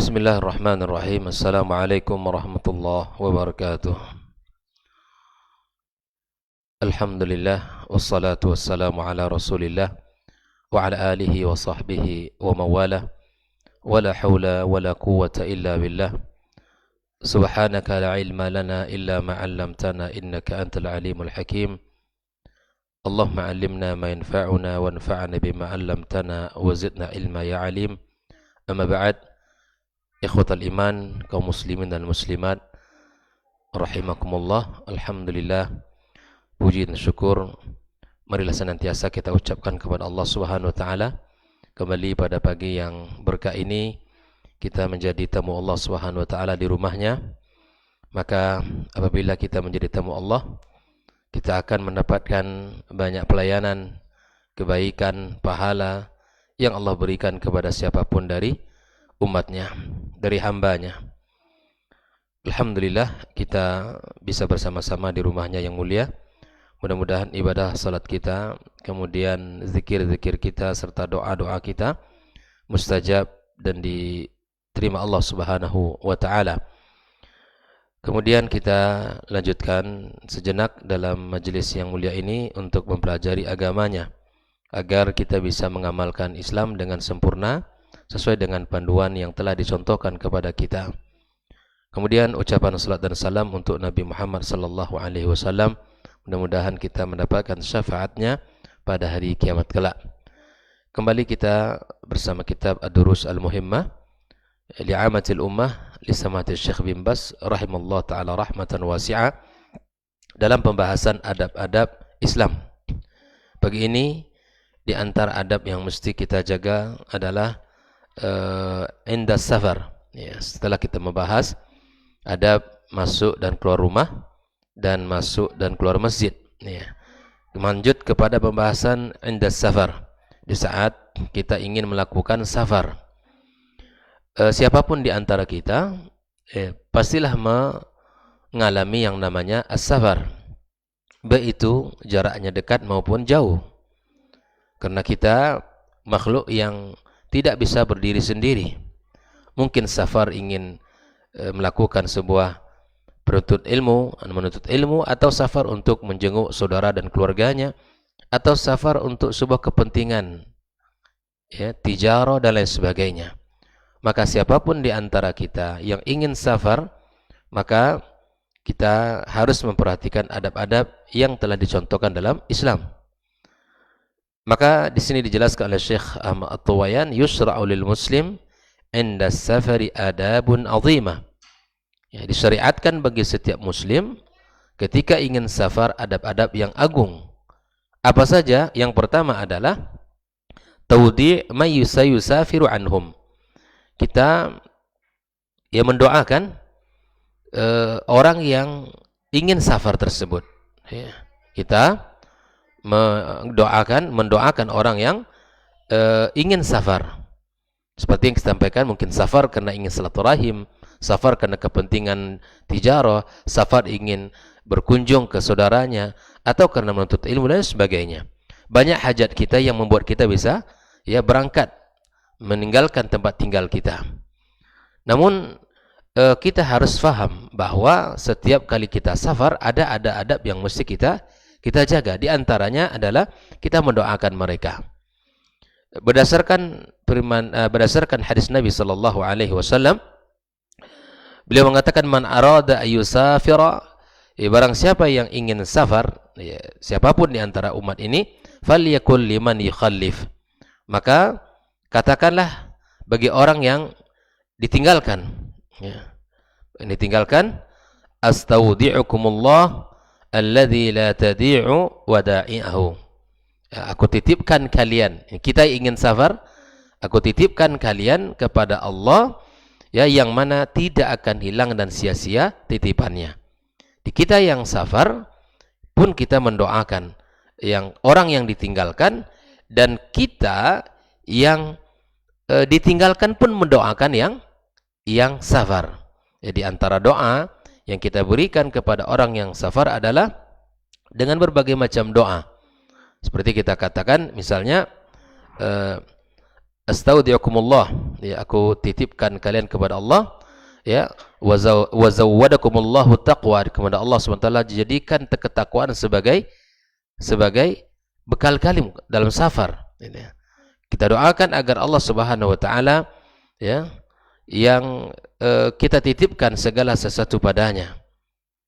Bismillahirrahmanirrahim. Assalamualaikum warahmatullahi wabarakatuh. Alhamdulillah wassalatu wassalamu ala Rasulillah wa ala alihi wa sahbihi wa mawalah. Wala haula wala quwwata illa billah. Subhanaka la ilma lana illa ma 'allamtana innaka antal alimul hakim. Allahumma 'allimna ma yanfa'una wanfa'na bima 'allamtana wa zidna ilma ya 'alim. Amma ba'd. Ikhwatal iman, kaum muslimin dan muslimat rahimakumullah. Alhamdulillah, puji dan syukur marilah senantiasa kita ucapkan kepada Allah Subhanahu wa taala. Kembali pada pagi yang berkah ini kita menjadi tamu Allah Subhanahu wa taala di rumahnya. Maka apabila kita menjadi tamu Allah, kita akan mendapatkan banyak pelayanan, kebaikan, pahala yang Allah berikan kepada siapapun dari umatnya, dari hambanya. Alhamdulillah kita bisa bersama-sama di rumahnya yang mulia. Mudah-mudahan ibadah salat kita, kemudian zikir-zikir kita serta doa-doa kita mustajab dan diterima Allah Subhanahu wa taala. Kemudian kita lanjutkan sejenak dalam majelis yang mulia ini untuk mempelajari agamanya agar kita bisa mengamalkan Islam dengan sempurna sesuai dengan panduan yang telah dicontohkan kepada kita. Kemudian ucapan salat dan salam untuk Nabi Muhammad sallallahu alaihi wasallam. Mudah-mudahan kita mendapatkan syafaatnya pada hari kiamat kelak. Kembali kita bersama kitab Ad-Durus Al-Muhimmah li'amatil ummah li samatil Syekh bin Baz rahimallahu taala rahmatan wasi'ah dalam pembahasan adab-adab Islam. Pagi ini di antara adab yang mesti kita jaga adalah inda safar, ya, setelah kita membahas adab masuk dan keluar rumah dan masuk dan keluar masjid, ya, lanjut kepada pembahasan inda safar, di saat kita ingin melakukan safar. Siapapun di antara kita pastilah mengalami yang namanya as-safar, baik itu jaraknya dekat maupun jauh, karena kita makhluk yang tidak bisa berdiri sendiri. Mungkin safar ingin melakukan sebuah menuntut ilmu, atau safar untuk menjenguk saudara dan keluarganya, atau safar untuk sebuah kepentingan, ya, tijarah dan lain sebagainya. Maka siapapun di antara kita yang ingin safar, maka kita harus memperhatikan adab-adab yang telah dicontohkan dalam Islam. Maka di sini dijelaskan oleh Syekh Ahmad At-Tuwayan, yusra'u lil muslim inda safari adabun azimah. Ya, disyariatkan bagi setiap muslim ketika ingin safar adab-adab yang agung. Apa saja? Yang pertama adalah taudi' may yusafiru anhum. Kita mendoakan orang yang ingin safar tersebut. Ya, kita mendoakan orang yang ingin safar. Seperti yang disampaikan, mungkin safar karena ingin silaturahim, safar karena kepentingan tijarah, safar ingin berkunjung ke saudaranya, atau karena menuntut ilmu dan sebagainya. Banyak hajat kita yang membuat kita bisa berangkat meninggalkan tempat tinggal kita. Namun kita harus faham bahwa setiap kali kita safar ada adab yang mesti kita jaga. Di antaranya adalah kita mendoakan mereka. Berdasarkan hadis Nabi sallallahu alaihi wasallam, beliau mengatakan, man arada ayyusafira, barang siapa yang ingin safar, siapapun di antara umat ini, falyakul liman yukhallif, maka katakanlah bagi orang yang ditinggalkan, astaudi'ukumullah alladzi la tadi'u wada'i'ahu. Aku titipkan kalian, kita ingin safar, aku titipkan kalian kepada Allah, yang mana tidak akan hilang dan sia-sia titipannya. Di kita yang safar pun kita mendoakan yang orang yang ditinggalkan, dan kita yang ditinggalkan pun mendoakan yang safar. Jadi antara doa yang kita berikan kepada orang yang safar adalah dengan berbagai macam doa. Seperti kita katakan misalnya astaudiukumullah, ya, aku titipkan kalian kepada Allah, ya, wa zawwadakumullahu taqwa, kepada Allah SWT dijadikan ketakwaan sebagai bekal kalian dalam safar. Ini, kita doakan agar Allah Subhanahu wa taala, ya, yang kita titipkan segala sesuatu padanya.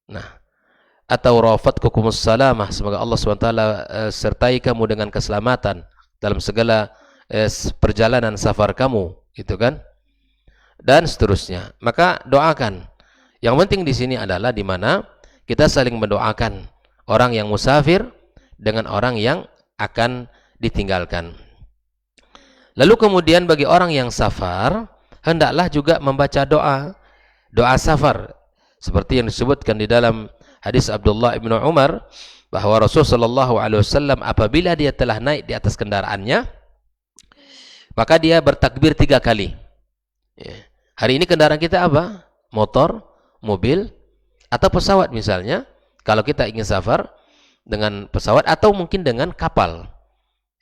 Nah, atau rafatkumus salamah, semoga Allah SWT sertai kamu dengan keselamatan dalam segala perjalanan safar kamu, gitu kan? Dan seterusnya. Maka doakan. Yang penting di sini adalah di mana kita saling mendoakan orang yang musafir dengan orang yang akan ditinggalkan. Lalu kemudian bagi orang yang safar, hendaklah juga membaca doa safar, seperti yang disebutkan di dalam hadis Abdullah ibnu Umar, bahwa Rasulullah SAW apabila dia telah naik di atas kendaraannya, maka dia bertakbir 3 kali. Ya. Hari ini kendaraan kita apa? Motor, mobil, atau pesawat misalnya. Kalau kita ingin safar dengan pesawat atau mungkin dengan kapal,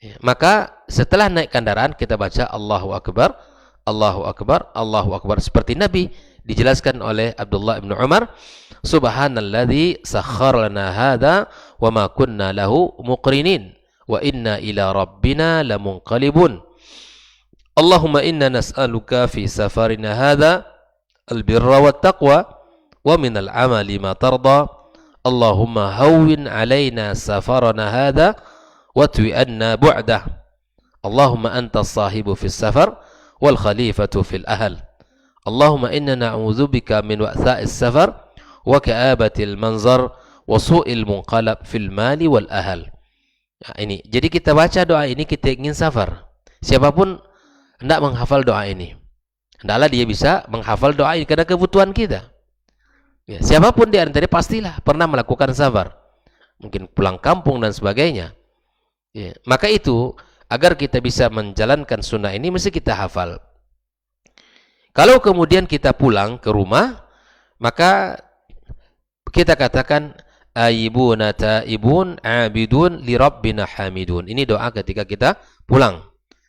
ya, maka setelah naik kendaraan kita baca Allahu Akbar, Allahu Akbar, Allahu Akbar, seperti Nabi dijelaskan oleh Abdullah ibnu Umar, Subhanalladzi sakhkhara lana hadza wa ma kunna lahu muqrinin wa inna ila rabbina lamunqalibun. Allahumma inna nas'aluka fi safarina hadza albirra wat taqwa wa minal amali ma tarda. Allahumma hawwin alaina safarana hadza wa twi anna bu'dah. Allahumma anta as-sahibu fis safar wal khalifatu fil ahl. Allahumma inna na'udzubika min wa'tha'is safar wa ka'abatil manzar wa su'il munqalab fil mali wal ahl. Nah, ini. Jadi kita baca doa ini kita ingin safar. Siapapun hendak menghafal doa ini. Hendaklah dia bisa menghafal doa ini karena kebutuhan kita. Ya, siapapun di antara pastilah pernah melakukan safar. Mungkin pulang kampung dan sebagainya. Ya, maka itu agar kita bisa menjalankan sunnah ini mesti kita hafal. Kalau kemudian kita pulang ke rumah, maka kita katakan aibuna taibun abidun li rabbina hamidun. Ini doa ketika kita pulang.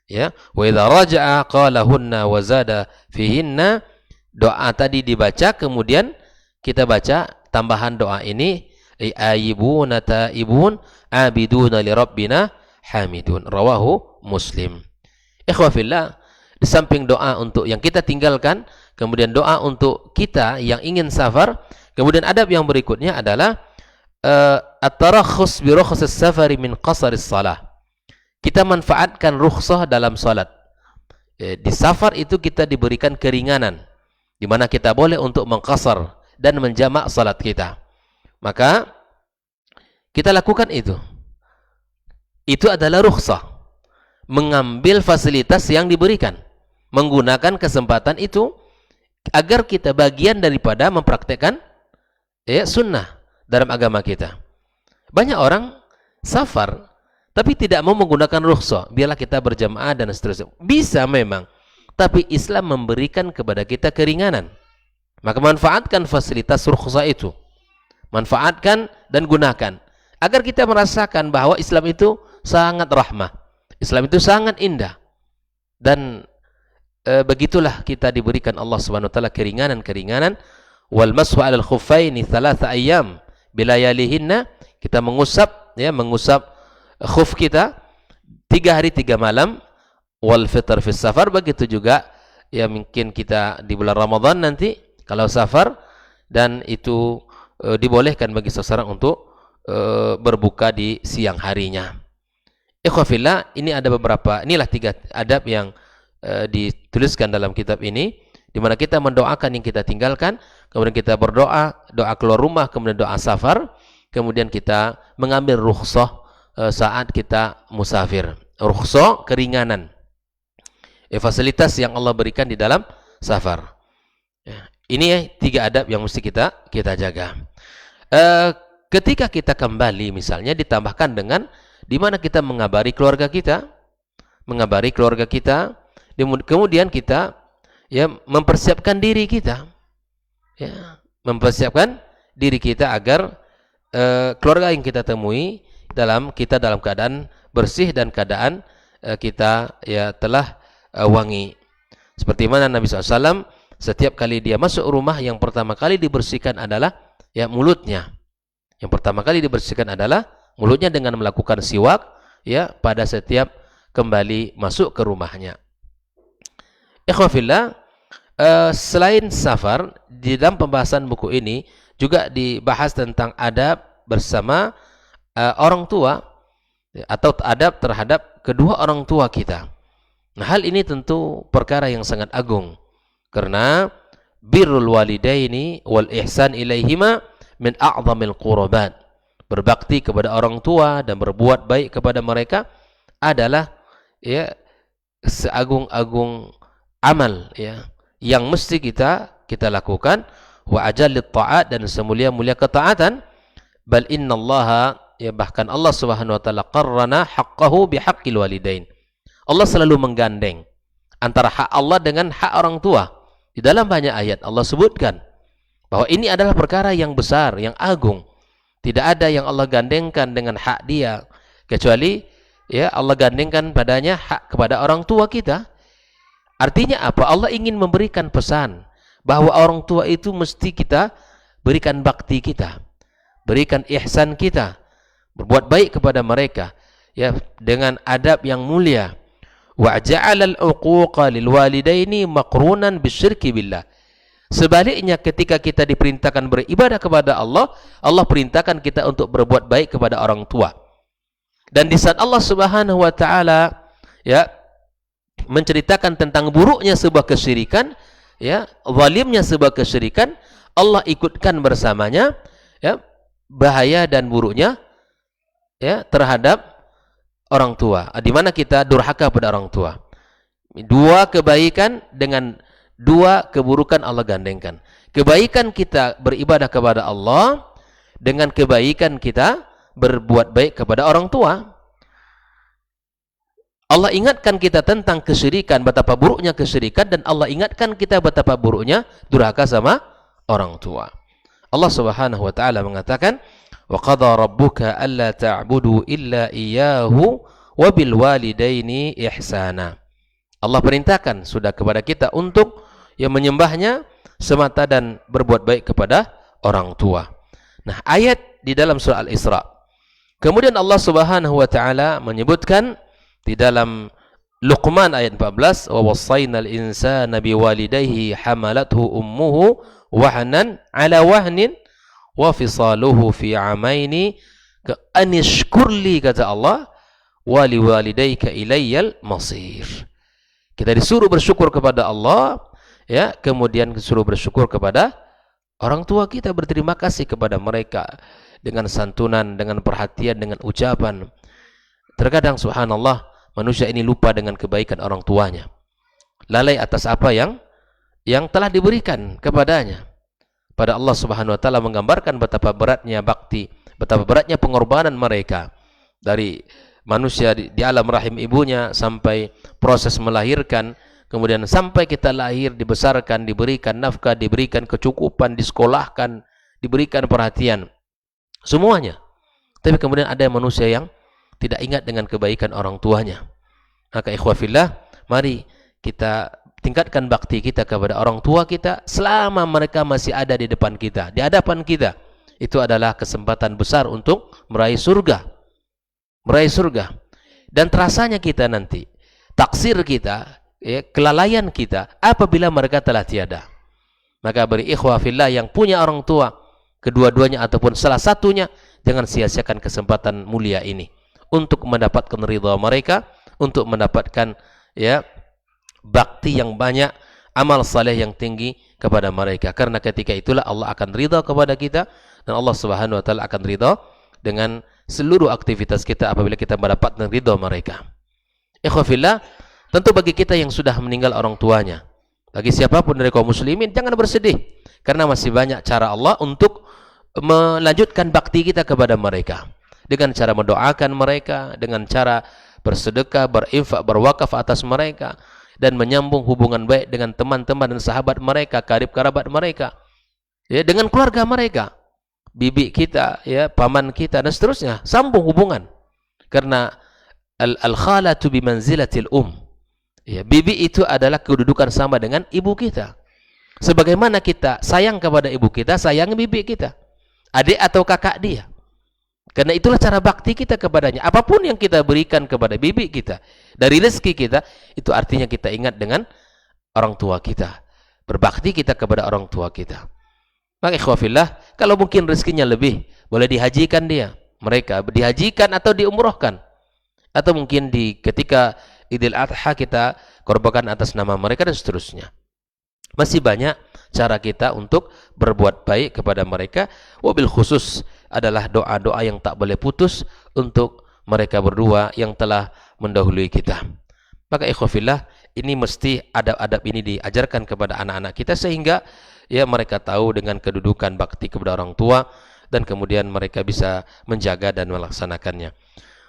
Ya, wa idza raja'a qalahunna wa zada fihinna. Doa tadi dibaca, kemudian kita baca tambahan doa ini, aibuna taibun abiduna li rabbina hamidun. Rawahu Muslim. Ikhwa fillah, di samping doa untuk yang kita tinggalkan, kemudian doa untuk kita yang ingin safar, kemudian adab yang berikutnya adalah at-tarakhus bi rukhsas safari min qasaris shalah. Kita manfaatkan rukhsah dalam salat. Di safar itu kita diberikan keringanan, di mana kita boleh untuk mengqasar dan menjamak salat kita. Maka kita lakukan itu. Itu adalah rukhsah. Mengambil fasilitas yang diberikan, menggunakan kesempatan itu agar kita bagian daripada mempraktekkan sunnah dalam agama kita. Banyak orang safar tapi tidak mau menggunakan rukhsah, biarlah kita berjamaah dan seterusnya. Bisa memang, tapi Islam memberikan kepada kita keringanan. Maka manfaatkan fasilitas rukhsah itu. Manfaatkan dan gunakan agar kita merasakan bahwa Islam itu sangat rahmah. Islam itu sangat indah. Dan begitulah kita diberikan Allah Subhanahu wa taala keringanan-keringanan. Wal mashu 'alal khuffaini 3 ayyam bilayalihinna. Kita mengusap khuf kita 3 hari 3 malam. Wal fitr fis safar, begitu juga ya mungkin kita di bulan Ramadan nanti kalau safar, dan itu dibolehkan bagi seseorang untuk berbuka di siang harinya. Ikhwafillah, ini ada beberapa, inilah 3 adab yang dituliskan dalam kitab ini, di mana kita mendoakan yang kita tinggalkan, kemudian kita berdoa, doa keluar rumah, kemudian doa safar, kemudian kita mengambil rukhsah saat kita musafir. Rukhsah, keringanan, fasilitas yang Allah berikan di dalam safar. Ini 3 adab yang mesti kita jaga. Ketika kita kembali misalnya ditambahkan dengan di mana kita mengabari keluarga kita, kemudian kita ya mempersiapkan diri kita, ya mempersiapkan diri kita agar keluarga yang kita temui dalam keadaan bersih dan keadaan kita ya telah wangi. Seperti mana Nabi SAW setiap kali dia masuk rumah, yang pertama kali dibersihkan adalah ya mulutnya. Yang pertama kali dibersihkan adalah mulutnya dengan melakukan siwak ya pada setiap kembali masuk ke rumahnya. Ikhwafillah, selain safar, di dalam pembahasan buku ini juga dibahas tentang adab bersama orang tua atau adab terhadap kedua orang tua kita. Nah, hal ini tentu perkara yang sangat agung karena birrul walidaini wal ihsan ilaihima min a'zamil qurbat. Berbakti kepada orang tua dan berbuat baik kepada mereka adalah ya seagung-agung amal ya yang mesti kita lakukan, wa ajallit ta'at, dan semulia-mulia ketaatan. Bal innallaha, ya bahkan Allah Subhanahu wa taala qarrana haqqahu bihaqqil walidain. Allah selalu menggandeng antara hak Allah dengan hak orang tua. Di dalam banyak ayat Allah sebutkan bahwa ini adalah perkara yang besar, yang agung. Tidak ada yang Allah gandengkan dengan hak dia kecuali ya Allah gandengkan padanya hak kepada orang tua kita. Artinya apa? Allah ingin memberikan pesan bahwa orang tua itu mesti kita berikan bakti kita, berikan ihsan kita, berbuat baik kepada mereka ya dengan adab yang mulia. Wa ja'alal uquqa lil walidaini maqrunan bisyirki billah. Sebaliknya, ketika kita diperintahkan beribadah kepada Allah, Allah perintahkan kita untuk berbuat baik kepada orang tua. Dan di saat Allah Subhanahu wa taala ya menceritakan tentang buruknya sebuah kesyirikan, ya, zalimnya sebuah kesyirikan, Allah ikutkan bersamanya ya bahaya dan buruknya ya terhadap orang tua, di mana kita durhaka pada orang tua. Dua kebaikan dengan dua keburukan Allah gandengkan. Kebaikan kita beribadah kepada Allah dengan kebaikan kita berbuat baik kepada orang tua. Allah ingatkan kita tentang kesyirikan, betapa buruknya kesyirikan, dan Allah ingatkan kita betapa buruknya durhaka sama orang tua. Allah Subhanahu wa taala mengatakan, wa qadha rabbuka alla ta'budu illa iyyahu wa bil walidaini ihsana. Allah perintahkan sudah kepada kita untuk yang menyembahnya semata dan berbuat baik kepada orang tua. Nah, ayat di dalam surah Al-Isra. Kemudian Allah Subhanahu wa taala menyebutkan di dalam Luqman ayat 14, wa wassaynal insana biwalidayhi hamalathu ummuhu wahnan ala wahnin wa fisaluhu fi amaini ka anishkurli, kata Allah, wa liwalidayka ilayyal masir. Kita disuruh bersyukur kepada Allah ya, kemudian disuruh bersyukur kepada orang tua kita, berterima kasih kepada mereka dengan santunan, dengan perhatian, dengan ucapan. Terkadang subhanallah manusia ini lupa dengan kebaikan orang tuanya, lalai atas apa yang telah diberikan kepadanya. Pada Allah Subhanahu wa taala menggambarkan betapa beratnya bakti, betapa beratnya pengorbanan mereka dari manusia di alam rahim ibunya sampai proses melahirkan, kemudian sampai kita lahir, dibesarkan, diberikan nafkah, diberikan kecukupan, disekolahkan, diberikan perhatian, semuanya. Tapi kemudian ada manusia yang tidak ingat dengan kebaikan orang tuanya. Maka ikhwafillah, mari kita tingkatkan bakti kita kepada orang tua kita selama mereka masih ada di depan kita, di hadapan kita. Itu adalah kesempatan besar untuk meraih surga. Meraih surga. Dan terasanya kita nanti, taksir kita, ya, kelalaian kita apabila mereka telah tiada. Maka beri ikhwafillah yang punya orang tua, kedua-duanya ataupun salah satunya, jangan sia-siakan kesempatan mulia ini untuk mendapatkan ridha mereka, untuk mendapatkan ya bakti yang banyak, amal saleh yang tinggi kepada mereka. Karena ketika itulah Allah akan ridha kepada kita, dan Allah Subhanahu wa taala akan ridha dengan seluruh aktivitas kita apabila kita mendapatkan ridha mereka. Ikhwafillah, tentu bagi kita yang sudah meninggal orang tuanya, bagi siapapun dari kaum muslimin, jangan bersedih, karena masih banyak cara Allah untuk melanjutkan bakti kita kepada mereka, dengan cara mendoakan mereka, dengan cara bersedekah, berinfak, berwakaf atas mereka, dan menyambung hubungan baik dengan teman-teman dan sahabat mereka, karib kerabat mereka, ya, dengan keluarga mereka, bibi kita, ya, paman kita, dan seterusnya. Sambung hubungan, karena al-khalatu bimanzilatil Ya, bibi itu adalah kedudukan sama dengan ibu kita. Sebagaimana kita sayang kepada ibu kita, sayang bibi kita, adik atau kakak dia. Karena itulah cara bakti kita kepadanya. Apapun yang kita berikan kepada bibi kita dari rezeki kita, itu artinya kita ingat dengan orang tua kita. Berbakti kita kepada orang tua kita. Maka ikhwafillah, kalau mungkin rezekinya lebih, boleh dihajikan dia. Mereka dihajikan atau diumrohkan. Atau mungkin ketika Idul Adha kita korbankan atas nama mereka dan seterusnya. Masih banyak cara kita untuk berbuat baik kepada mereka. Wabil khusus adalah doa-doa yang tak boleh putus untuk mereka berdua yang telah mendahului kita. Maka ikhwafillah, ini mesti adab-adab ini diajarkan kepada anak-anak kita sehingga ya mereka tahu dengan kedudukan bakti kepada orang tua dan kemudian mereka bisa menjaga dan melaksanakannya.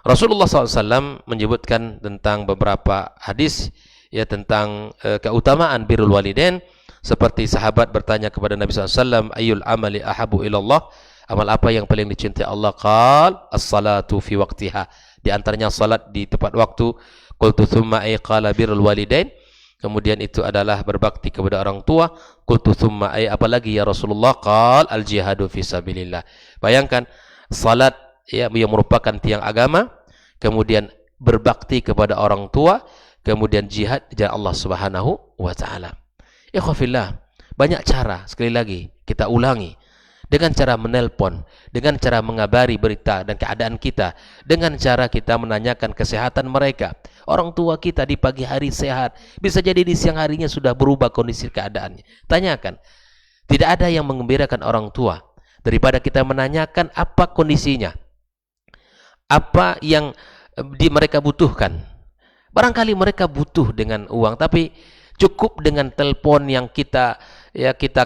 Rasulullah SAW menyebutkan tentang beberapa hadis ya tentang keutamaan birrul walidain, seperti sahabat bertanya kepada Nabi SAW, ayyul amali ahabu ilallah, amal apa yang paling dicintai Allah? Qal as-salatu fi waqtiha, di antaranya salat di tepat waktu. Qultu thumma ay, qala birrul walidain, kemudian itu adalah berbakti kepada orang tua. Qultu thumma ay, apalagi ya Rasulullah? Qal al jihadu fi sabilillah. Bayangkan salat ya yang merupakan tiang agama, kemudian berbakti kepada orang tua, kemudian jihad di jalan Allah Subhanahu wa taala. Ikhwafillah, banyak cara, sekali lagi kita ulangi, dengan cara menelpon, dengan cara mengabari berita dan keadaan kita, dengan cara kita menanyakan kesehatan mereka. Orang tua kita di pagi hari sehat, bisa jadi di siang harinya sudah berubah kondisi keadaannya. Tanyakan. Tidak ada yang mengembirakan orang tua daripada kita menanyakan apa kondisinya, apa yang mereka butuhkan. Barangkali mereka butuh dengan uang, tapi cukup dengan telepon yang kita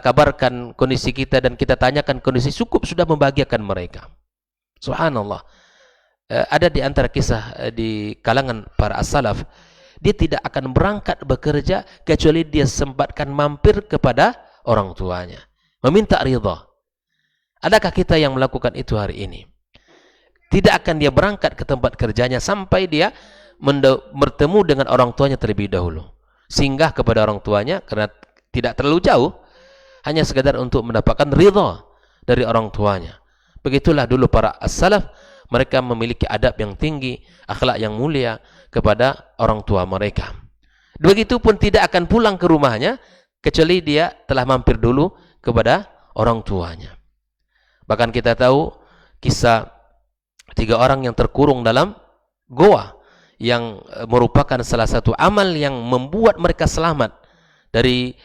kabarkan kondisi kita dan kita tanyakan kondisi, cukup sudah membahagiakan mereka. Subhanallah. Ada di antara kisah di kalangan para as-salaf, dia tidak akan berangkat bekerja kecuali dia sempatkan mampir kepada orang tuanya, meminta ridha. Adakah kita yang melakukan itu hari ini? Tidak akan dia berangkat ke tempat kerjanya sampai dia bertemu dengan orang tuanya terlebih dahulu. Singgah kepada orang tuanya karena tidak terlalu jauh, hanya sekadar untuk mendapatkan ridha dari orang tuanya. Begitulah dulu para as-salaf, mereka memiliki adab yang tinggi, akhlak yang mulia kepada orang tua mereka. Begitupun tidak akan pulang ke rumahnya kecuali dia telah mampir dulu kepada orang tuanya. Bahkan kita tahu kisah 3 orang yang terkurung dalam goa, yang merupakan salah satu amal yang membuat mereka selamat dari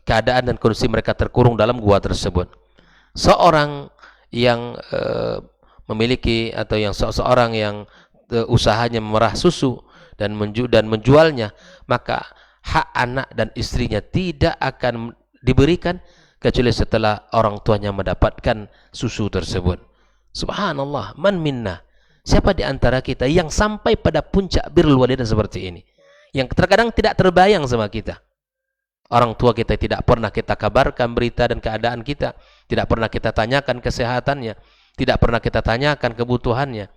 keadaan dan kondisi mereka terkurung dalam gua tersebut. Seorang yang memiliki atau yang seorang yang usahanya memerah susu dan menjualnya, maka hak anak dan istrinya tidak akan diberikan kecuali setelah orang tuanya mendapatkan susu tersebut. Subhanallah, man minna, siapa di antara kita yang sampai pada puncak birrul walidain seperti ini, yang terkadang tidak terbayang sama kita. Orang tua kita tidak pernah kita kabarkan berita dan keadaan kita, tidak pernah kita tanyakan kesehatannya, tidak pernah kita tanyakan kebutuhannya,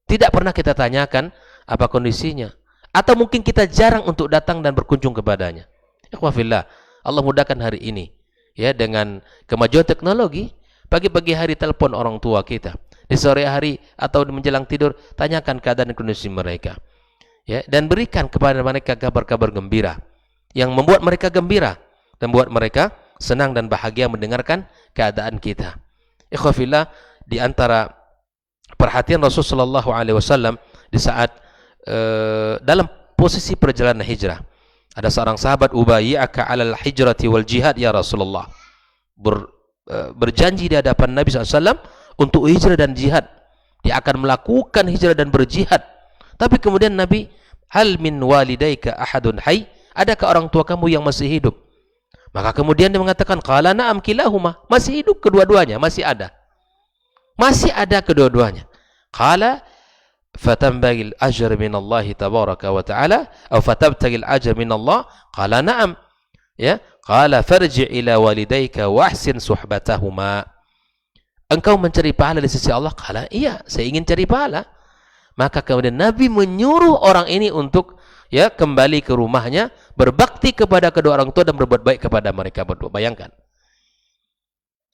tidak pernah kita tanyakan apa kondisinya, atau mungkin kita jarang untuk datang dan berkunjung kepadanya. Ikhwafillah, Allah mudahkan hari ini ya dengan kemajuan teknologi. Pagi-pagi hari telepon orang tua kita, di sore hari atau menjelang tidur tanyakan keadaan dan kondisi mereka ya, dan berikan kepada mereka kabar-kabar gembira yang membuat mereka gembira dan membuat mereka senang dan bahagia mendengarkan keadaan kita. Ikhwafillah, di antara perhatian Rasulullah SAW di saat dalam posisi perjalanan hijrah, ada seorang sahabat, ubayyaka 'alal hijrati wal jihad ya Rasulullah, berjanji di hadapan Nabi SAW untuk hijrah dan jihad. Dia akan melakukan hijrah dan berjihad. Tapi kemudian Nabi, hal min walidaika ahadun hayy, adakah orang tua kamu yang masih hidup? Maka kemudian dia mengatakan, qala na'am kilahuma, masih hidup kedua-duanya, masih ada. Masih ada kedua-duanya. Qala fatambagil ajr min Allah tabaraka wa ta'ala, atau fatabtagil ajr min Allah? Qala na'am. Ya, qala farji' ila walidayka wa ahsin suhbatahuma. Engkau mencari pahala di sisi Allah? Qala iya, saya ingin cari pahala. Maka kemudian Nabi menyuruh orang ini untuk ya kembali ke rumahnya, berbakti kepada kedua orang tua dan berbuat baik kepada mereka berdua. Bayangkan.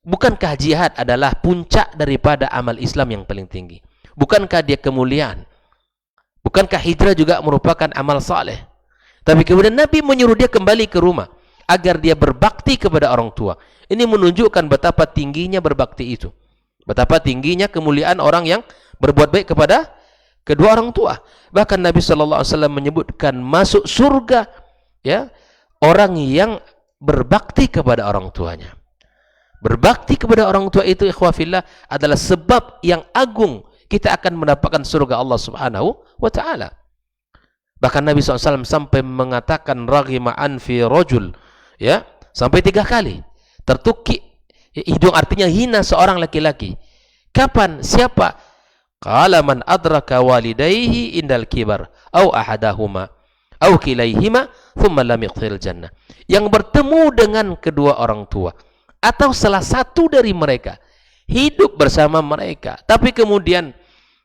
Bukankah jihad adalah puncak daripada amal Islam yang paling tinggi? Bukankah dia kemuliaan? Bukankah hijrah juga merupakan amal saleh? Tapi kemudian Nabi menyuruh dia kembali ke rumah agar dia berbakti kepada orang tua. Ini menunjukkan betapa tingginya berbakti itu. Betapa tingginya kemuliaan orang yang berbuat baik kepada kedua orang tua. Bahkan Nabi sallallahu alaihi wasallam menyebutkan masuk surga ya orang yang berbakti kepada orang tuanya. Berbakti kepada orang tua itu ikhwafillah adalah sebab yang agung kita akan mendapatkan surga Allah Subhanahu wa taala. Bahkan Nabi SAW sampai mengatakan raghima anfi rajul ya, sampai 3 kali. Tertukik hidung artinya hina seorang laki-laki. Kapan? Siapa? Qala man adraka walidayhi indal kibar au ahadahuma au kilaihima thumma lam yadkhil jannah. Yang bertemu dengan kedua orang tua atau salah satu dari mereka, hidup bersama mereka, tapi kemudian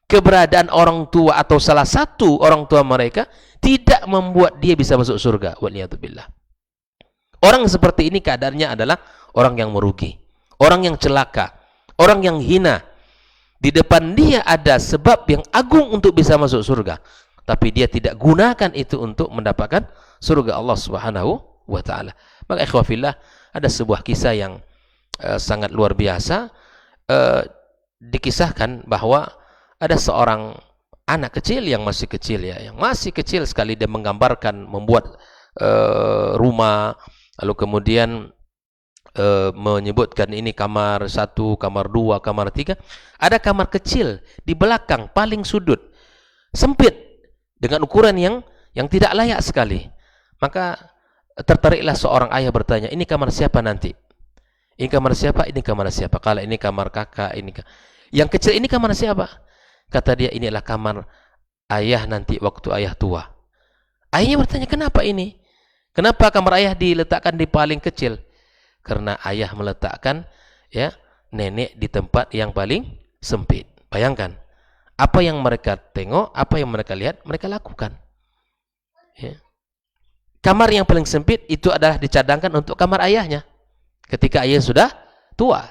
keberadaan orang tua atau salah satu orang tua mereka tidak membuat dia bisa masuk surga. Waliyadzubillah. Orang seperti ini keadaannya adalah orang yang merugi, orang yang celaka, orang yang hina. Di depan dia ada sebab yang agung untuk bisa masuk surga, tapi dia tidak gunakan itu untuk mendapatkan surga Allah Subhanahu wa taala. Maka ikhwafillah, ada sebuah kisah yang sangat luar biasa. Dikisahkan bahwa ada seorang anak kecil yang masih kecil ya, yang masih kecil sekali, dia menggambarkan membuat rumah, lalu kemudian menyebutkan ini kamar 1, kamar 2, kamar 3. Ada kamar kecil di belakang paling sudut, sempit dengan ukuran yang tidak layak sekali. Maka tertariklah seorang ayah bertanya, ini kamar siapa nanti? Ini kamar siapa? Ini kamar siapa? Kalau ini kamar kakak, ini yang kecil ini kamar siapa? Kata dia, inilah kamar ayah nanti waktu ayah tua. Ayahnya bertanya, kenapa ini? Kenapa kamar ayah diletakkan di paling kecil? Karena ayah meletakkan ya nenek di tempat yang paling sempit. Bayangkan, apa yang mereka tengok, apa yang mereka lihat, mereka lakukan. Ya. Kamar yang paling sempit itu adalah dicadangkan untuk kamar ayahnya ketika ayah sudah tua.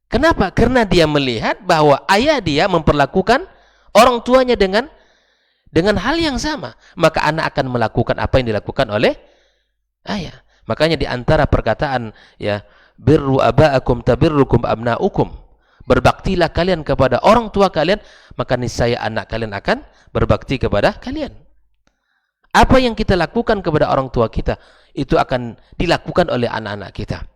Kenapa? Karena dia melihat bahwa ayah dia memperlakukan orang tuanya dengan hal yang sama. Maka anak akan melakukan apa yang dilakukan oleh ayah. Makanya di antara perkataan ya, birru aba'akum tabirrukum abna'ukum. Berbaktilah kalian kepada orang tua kalian, maka niscaya anak kalian akan berbakti kepada kalian. Apa yang kita lakukan kepada orang tua kita, itu akan dilakukan oleh anak-anak kita.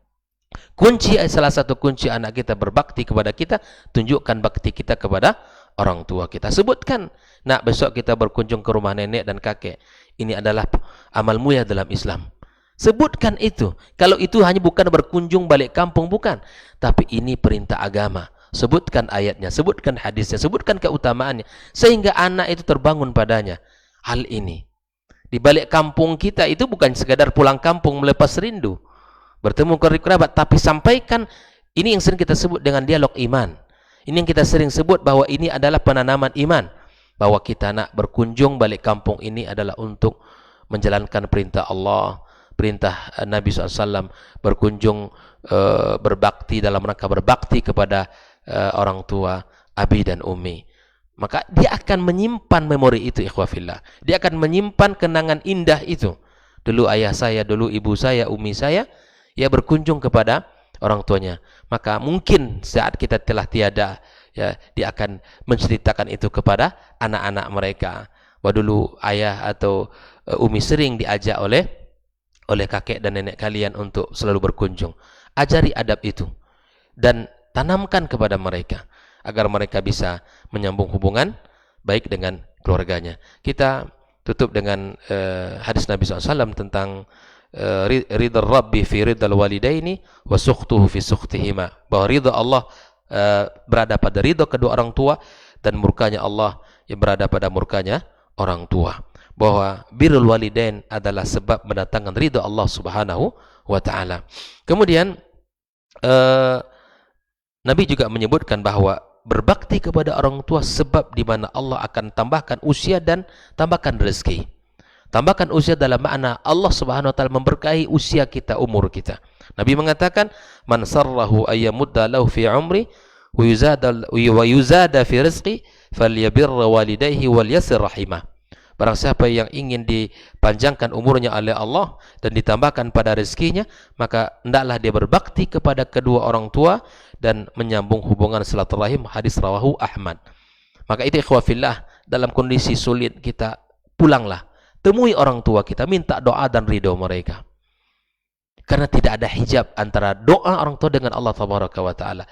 Salah satu kunci anak kita berbakti kepada kita, tunjukkan bakti kita kepada orang tua kita. Sebutkan, nak besok kita berkunjung ke rumah nenek dan kakek. Ini adalah amal mulia dalam Islam. Sebutkan itu. Kalau itu hanya bukan berkunjung balik kampung, bukan. Tapi ini perintah agama. Sebutkan ayatnya, sebutkan hadisnya, sebutkan keutamaannya. Sehingga anak itu terbangun padanya. Hal ini. Di balik kampung kita itu bukan sekadar pulang kampung melepas rindu, bertemu kerabat, tapi sampaikan. Ini yang sering kita sebut dengan dialog iman. Ini yang kita sering sebut bahwa ini adalah penanaman iman, bahwa kita nak berkunjung balik kampung ini adalah untuk menjalankan perintah Allah, perintah Nabi SAW, berkunjung berbakti dalam rangka berbakti kepada orang tua, abi dan umi. Maka dia akan menyimpan memori itu, ikhwafillah. Dia akan menyimpan kenangan indah itu. Dulu ayah saya, dulu ibu saya, umi saya, ya berkunjung kepada orang tuanya. Maka mungkin saat kita telah tiada, ya, dia akan menceritakan itu kepada anak-anak mereka. Bahwa dulu ayah atau umi sering diajak oleh kakek dan nenek kalian untuk selalu berkunjung. Ajari adab itu dan tanamkan kepada mereka agar mereka bisa menyambung hubungan baik dengan keluarganya. Kita tutup dengan hadis Nabi SAW tentang ridha Rabbi fi ridhal walidaini wa sukhtuhu fi sukhtihima, bahwa ridha Allah berada pada ridha kedua orang tua dan murkanya Allah yang berada pada murkanya orang tua. Bahwa birrul walidain adalah sebab mendatangkan ridha Allah Subhanahu wa taala. Kemudian Nabi juga menyebutkan bahwa berbakti kepada orang tua sebab di mana Allah akan tambahkan usia dan tambahkan rezeki. Tambahkan usia dalam makna Allah Subhanahu wa taala memberkahi usia kita, umur kita. Nabi mengatakan, "Man sarrahu ayyamudda lahu fi umri wa yuzada fi rizqi falyabirra walidayhi wal yasir rahimah." Barang siapa yang ingin dipanjangkan umurnya oleh Allah dan ditambahkan pada rezekinya, maka hendaklah dia berbakti kepada kedua orang tua dan menyambung hubungan silaturahim. Hadis rawahu Ahmad. Maka itu ikhwah fillah, dalam kondisi sulit kita pulanglah, temui orang tua kita, minta doa dan ridho mereka. Karena tidak ada hijab antara doa orang tua dengan Allah Tabaraka wa Ta'ala.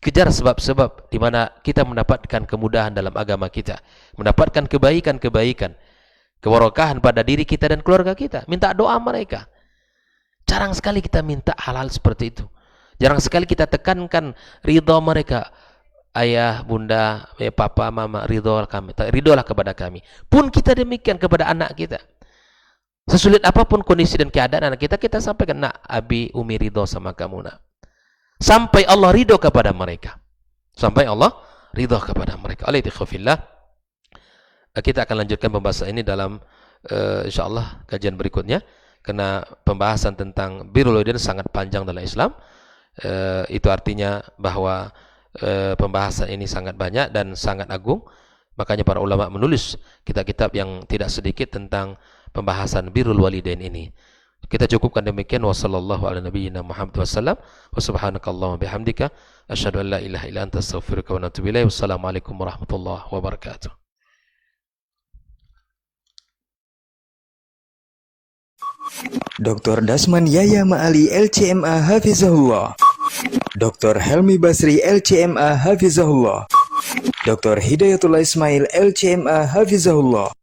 Kejar sebab-sebab di mana kita mendapatkan kemudahan dalam agama kita, mendapatkan kebaikan-kebaikan, keberkahan pada diri kita dan keluarga kita. Minta doa mereka. Jarang sekali kita minta hal-hal seperti itu. Jarang sekali kita tekankan ridha mereka. Ayah, bunda, papa, mama, ridholah kepada kami. Pun kita demikian kepada anak kita. Sesulit apapun kondisi dan keadaan anak kita, kita sampaikan, nak, abi, umi ridho sama kamu, nak. Sampai Allah ridho kepada mereka. Sampai Allah ridho kepada mereka. Oleh ikhwafillah, kita akan lanjutkan pembahasan ini dalam insyaallah kajian berikutnya. Karena pembahasan tentang birrul walidain sangat panjang dalam Islam. Itu artinya bahwa pembahasan ini sangat banyak dan sangat agung. Makanya para ulama menulis kitab-kitab yang tidak sedikit tentang pembahasan birrul walidain ini. Kita cukupkan demikian. Wassallallahu ala nabiyyina Muhammad wasallam. Wa subhanakallahumma bihamdika asyhadu an la ilaha illa anta astaghfiruka wa atubu ilaik. Wassalamualaikum warahmatullahi wabarakatuh. Dr. Dasman Yaya Ma'ali LCMA Hafizahullah, Dr. Helmi Basri LCMA Hafizahullah, Dr. Hidayatullah Ismail LCMA Hafizahullah.